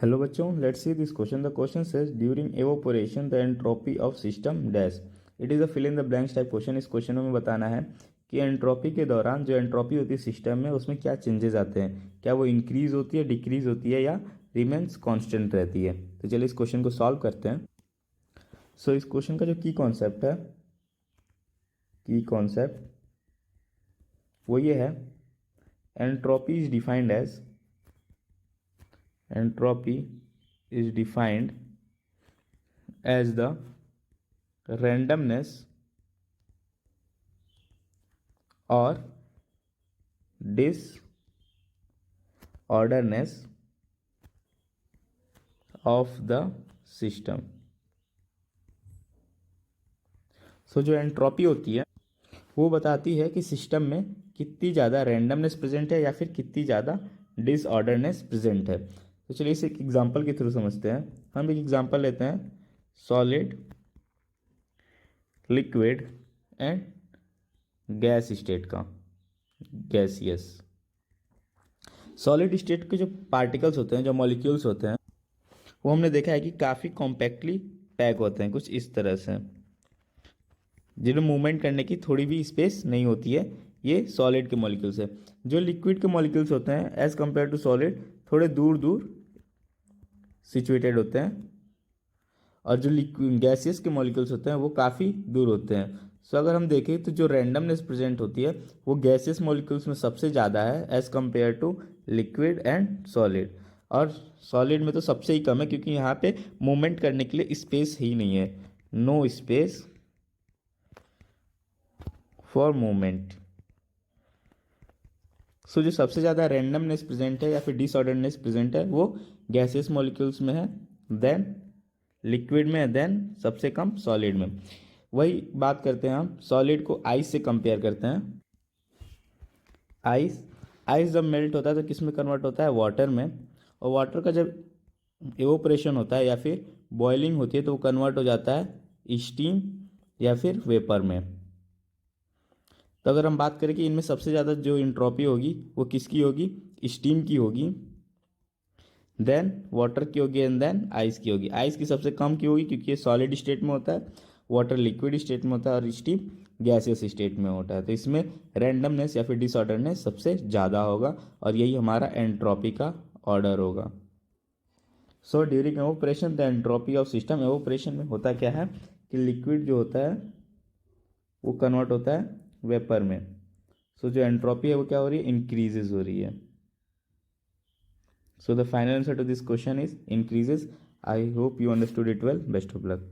Hello बच्चों, let's see this question. The question says during evaporation the entropy of system dash. It is a fill in the blanks type question. इस question में बताना है कि entropy के दौरान जो एंट्रोपी होती है सिस्टम में, उसमें क्या चेंजेस आते हैं, क्या वो इंक्रीज होती है, डिक्रीज होती है, या रिमेन्स कांस्टेंट रहती है। तो चलिए इस क्वेश्चन को सॉल्व करते हैं। सो इस क्वेश्चन का जो की कॉन्सेप्ट है, वो ये है, entropy is defined as entropy is defined as the randomness or disorderness of the system। सो जो एंट्रोपी होती है वो बताती है कि सिस्टम में कितनी ज़्यादा रैंडमनेस प्रेजेंट है या फिर कितनी ज़्यादा डिसऑर्डरनेस प्रेजेंट है। तो चलिए इसे एक एग्जांपल के थ्रू समझते हैं। हम एक एग्जांपल लेते हैं, solid, liquid and gas state का, गैसियस। सॉलिड स्टेट के जो पार्टिकल्स होते हैं, जो मॉलिक्यूल्स होते हैं, वो हमने देखा है कि काफ़ी कॉम्पैक्टली पैक होते हैं, कुछ इस तरह से, जिन्हें मूवमेंट करने की थोड़ी भी स्पेस नहीं होती है। ये सॉलिड के मॉलिक्यूल्स है। जो लिक्विड के मॉलिक्यूल्स होते हैं एज कम्पेयर टू सॉलिड, थोड़े दूर दूर सिचुएटेड होते हैं, और जो गैसियस के मॉलिक्यूल्स होते हैं वो काफ़ी दूर होते हैं। सो अगर हम देखें तो जो रैंडमनेस प्रेजेंट होती है वो गैसियस मॉलिक्यूल्स में सबसे ज़्यादा है as compare to liquid and solid, और सॉलिड में तो सबसे ही कम है, क्योंकि यहाँ पे मूवमेंट करने के लिए स्पेस ही नहीं है, नो स्पेस फॉर मूवमेंट। सो जो सबसे ज़्यादा रैंडमनेस प्रेजेंट है या फिर डिसऑर्डरनेस प्रेजेंट है वो गैसियस मॉलिक्यूल्स में है, देन लिक्विड में है, देन सबसे कम सॉलिड में। वही बात करते हैं हम, सॉलिड को आइस से कंपेयर करते हैं। आइस जब मेल्ट होता है तो किस में कन्वर्ट होता है, वाटर में। और वाटर का जब इवोपरेशन होता है या फिर बॉइलिंग होती है तो वो कन्वर्ट हो जाता है स्टीम या फिर वेपर में। तो अगर हम बात करें कि इनमें सबसे ज़्यादा जो इंट्रोपी होगी वो किसकी होगी, स्टीम की होगी, देन वाटर की होगी, एंड देन आइस की होगी। आइस की सबसे कम की होगी क्योंकि ये सॉलिड स्टेट में होता है, वाटर लिक्विड स्टेट में होता है, और स्टीम गैसियस स्टेट में होता है। तो इसमें रैंडमनेस या फिर डिसऑर्डरनेस सबसे ज़्यादा होगा, और यही हमारा एंट्रोपी का ऑर्डर होगा। So during evaporation the entropy of system. Evaporation में होता क्या है कि लिक्विड जो होता है वो कन्वर्ट होता है वेपर में। सो जो एंट्रोपी है वो क्या हो रही है, इंक्रीजेज हो रही है। So the final answer to this question is increases. I hope you understood it well. Best of luck.